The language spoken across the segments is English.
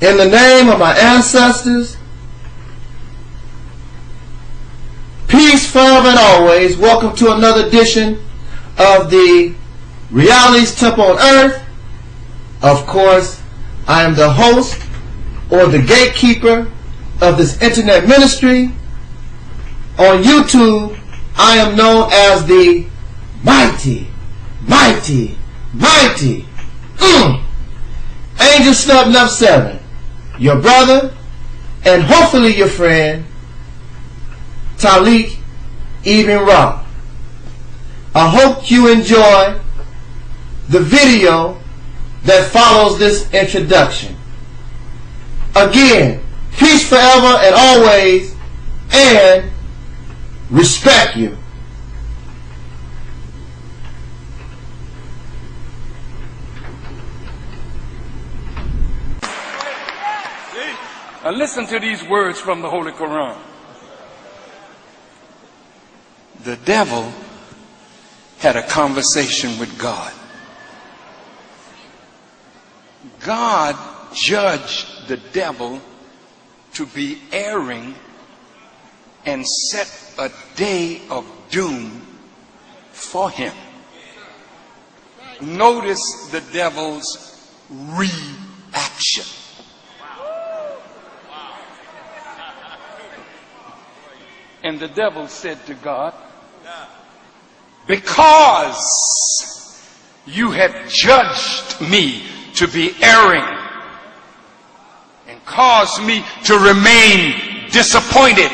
In the name of my ancestors, peace forever and always. Welcome to another edition of the Reality's Temple on Earth. Of course, I am the host or the gatekeeper of this internet ministry. On YouTube, I am known as the mighty Angel Snub Nub 7, your brother and hopefully your friend Talik Ibn Ra. I hope you enjoy the video that follows this introduction. Again, peace forever and always, and respect you. Now listen to these words from the Holy Quran. The devil had a conversation with God. God judged the devil to be erring and set a day of doom for him. Notice the devil's reaction. And the devil said to God, because you have judged me to be erring and caused me to remain disappointed,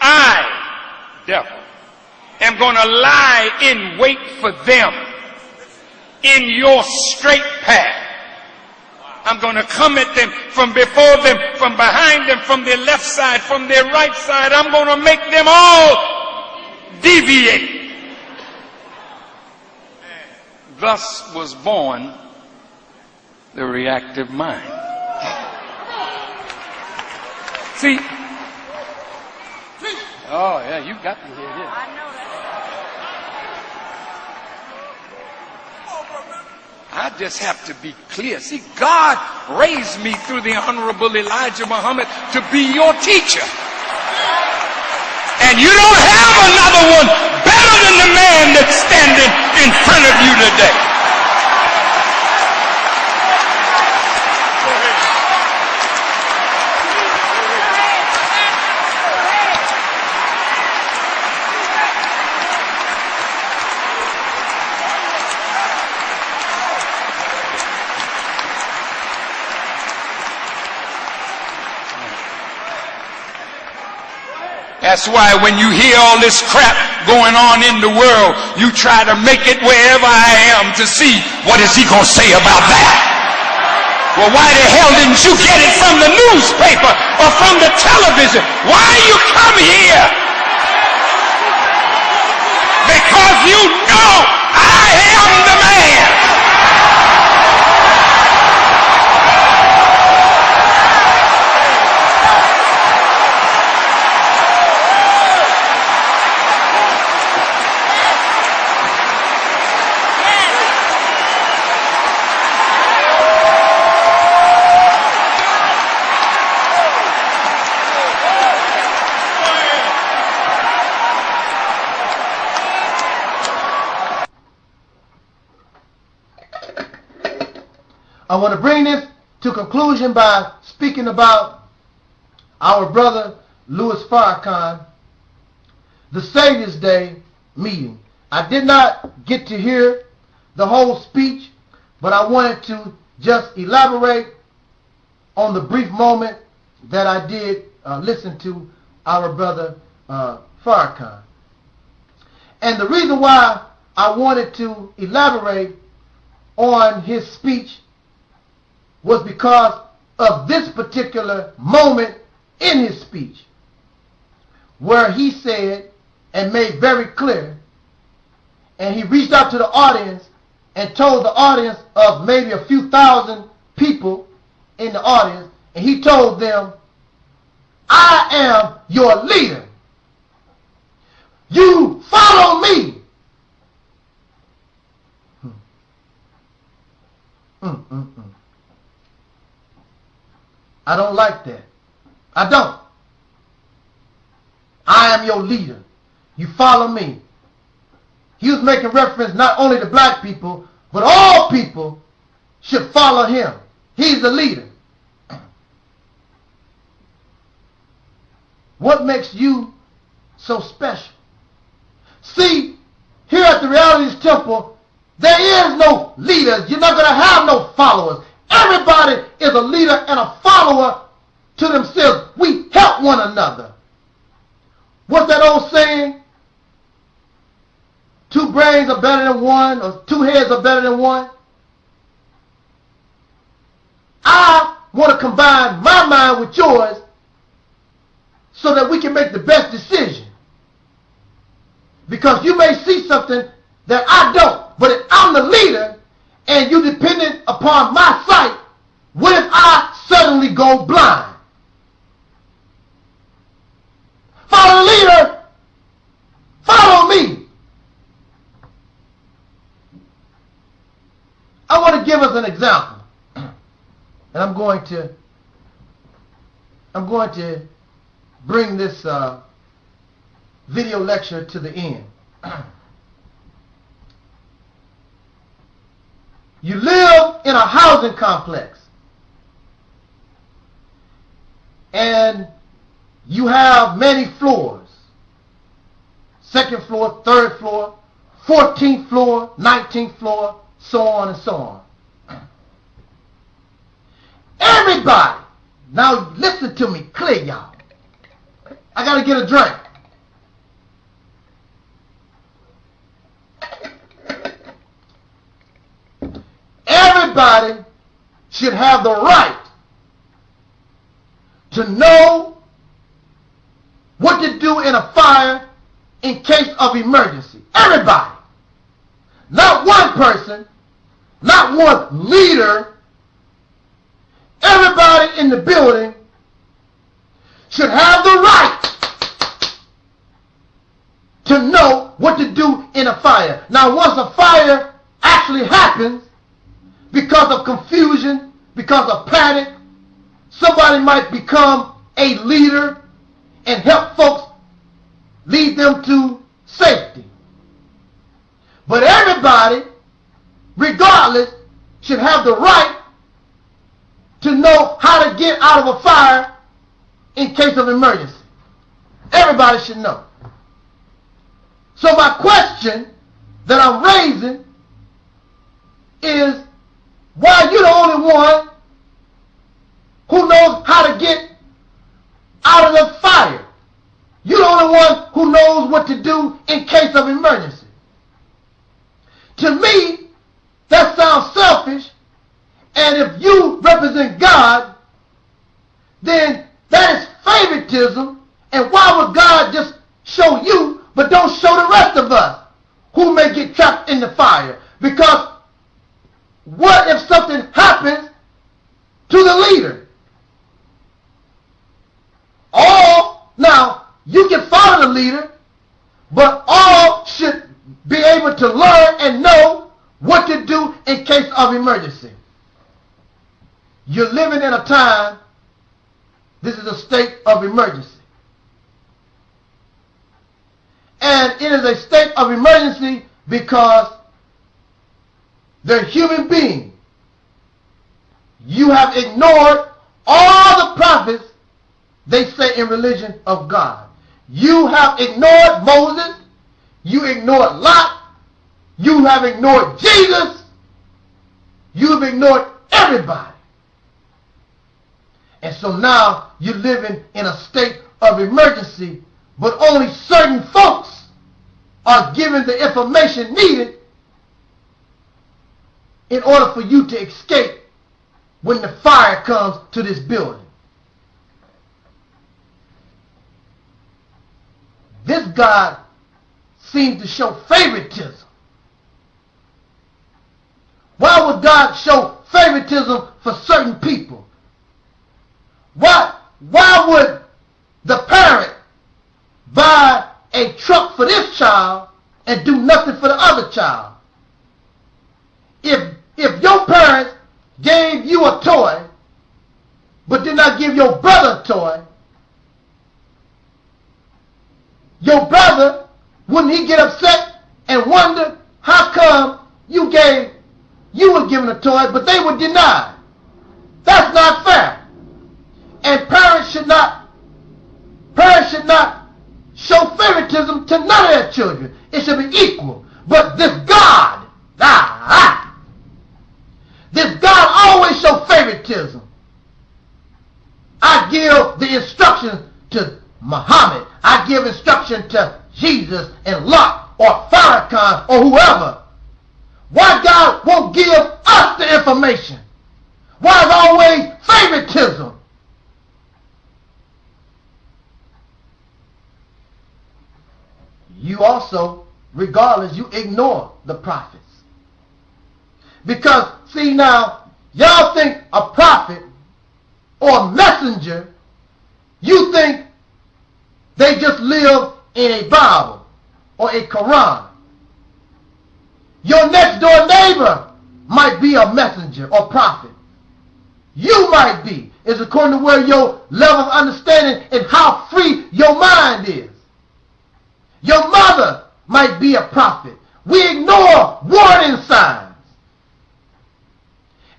I, devil, am going to lie in wait for them in your straight path. I'm going to come at them from before them, from behind them, from their left side, from their right side. I'm going to make them all deviate. Thus was born the reactive mind. See? Oh, yeah, you got to hear this. I know that. I just have to be clear. See, God raised me through the Honorable Elijah Muhammad to be your teacher. And you don't have another one better than the man that's standing in front of you today. That's why when you hear all this crap going on in the world, you try to make it wherever I am to see what is he going to say about that. Well, why the hell didn't you get it from the newspaper or from the television? Why you come here? Because you know I am the man. I want to bring this to conclusion by speaking about our brother Louis Farrakhan, the Savior's Day meeting. I did not get to hear the whole speech, but I wanted to just elaborate on the brief moment that I did listen to our brother Farrakhan. And the reason why I wanted to elaborate on his speech was because of this particular moment in his speech, where he said and made very clear, and he reached out to the audience and told the audience of maybe a few thousand people in the audience, and he told them, I am your leader. You follow me. I don't like that. I don't. I am your leader. You follow me. He was making reference not only to black people, but all people should follow him. He's the leader. What makes you so special? See, here at the Realities Temple, there is no leaders. You're not going to have no followers. Everybody is a leader and a follower to themselves. We help one another. What's that old saying? Two brains are better than one, or two heads are better than one. I want to combine my mind with yours so that we can make the best decision. Because you may see something that I don't, but if I'm the leader and you dependent upon my sight, what if I suddenly go blind? Follow the leader. Follow me. I want to give us an example. And I'm going to bring this video lecture to the end. You live in a housing complex, and you have many floors. Second floor, third floor, 14th floor, 19th floor, so on and so on. Everybody, now listen to me clear, y'all. I got to get a drink. Everybody should have the right to know what to do in a fire in case of emergency. Everybody. Not one person, not one leader. Everybody in the building should have the right to know what to do in a fire. Now, once a fire actually happens, because of confusion, because of panic, somebody might become a leader and help folks lead them to safety. But everybody, regardless, should have the right to know how to get out of a fire in case of emergency. Everybody should know. So my question that I'm raising is, why are you the only one who knows how to get out of the fire? You're the only one who knows what to do in case of emergency. To me, that sounds selfish, and if you represent God, then that is favoritism, and why would God just show you, but don't show the rest of us who may get trapped in the fire? Because what if something happens to the leader? Now, you can follow the leader, but all should be able to learn and know what to do in case of emergency. You're living in a time, this is a state of emergency. And it is a state of emergency because they're human beings. You have ignored all the prophets, they say in religion, of God. You have ignored Moses. You ignored Lot. You have ignored Jesus. You've ignored everybody. And so now you're living in a state of emergency, but only certain folks are given the information needed in order for you to escape when the fire comes to this building. This God seems to show favoritism. Why would God show favoritism for certain people? Why would the parent buy a truck for this child and do nothing for the other child? If your parents gave you a toy but did not give your brother a toy, your brother, wouldn't he get upset and wonder how come you were given a toy, but they were denied? That's not fair. And parents should not show favoritism to none of their children. It should be equal. But this God, this God always show favoritism. I give the instruction to Muhammad. I give instruction to Jesus and Lot or Farrakhan or whoever. Why God won't give us the information? Why is always favoritism? You also, regardless, you ignore the prophets. Because, see now, y'all think a prophet or messenger, you think they just live in a Bible or a Quran. Your next door neighbor might be a messenger or prophet. You might be. It's according to where your level of understanding and how free your mind is. Your mother might be a prophet. We ignore warning signs.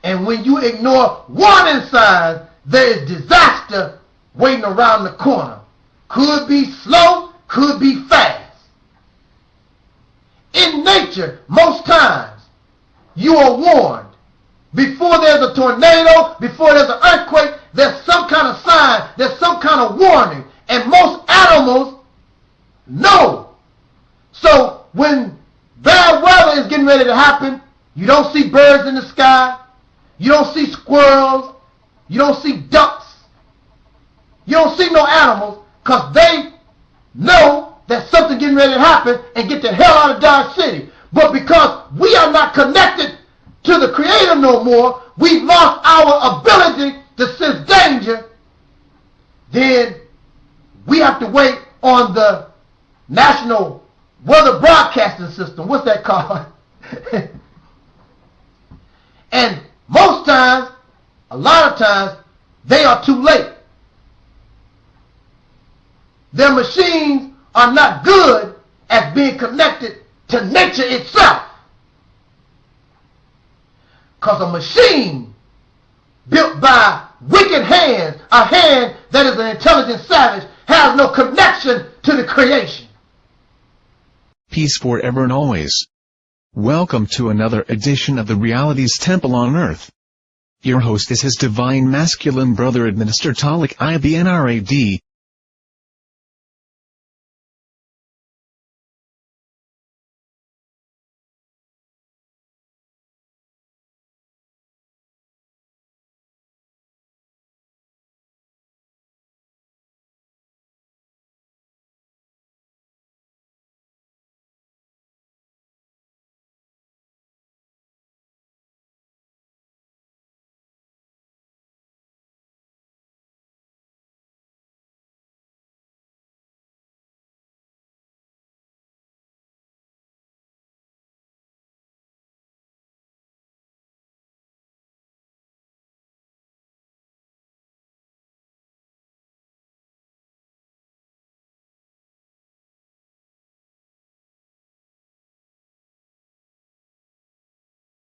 And when you ignore warning signs, there is disaster waiting around the corner. Could be slow, could be fast. In nature, most times, you are warned. Before there's a tornado, before there's an earthquake, there's some kind of sign, there's some kind of warning. And most animals know. So when bad weather is getting ready to happen, you don't see birds in the sky, you don't see squirrels, you don't see ducks, you don't see no animals, because they know that something getting ready to happen and get the hell out of Dodge City. But because we are not connected to the Creator no more, we've lost our ability to sense danger, then we have to wait on the National Weather Broadcasting System. What's that called? And most times, a lot of times, they are too late. Their machines are not good at being connected to nature itself. Because a machine built by wicked hands, a hand that is an intelligent savage, has no connection to the creation. Peace forever and always. Welcome to another edition of the Realities Temple on Earth. Your host is His Divine Masculine Brother Administrator Talik Ibnrad,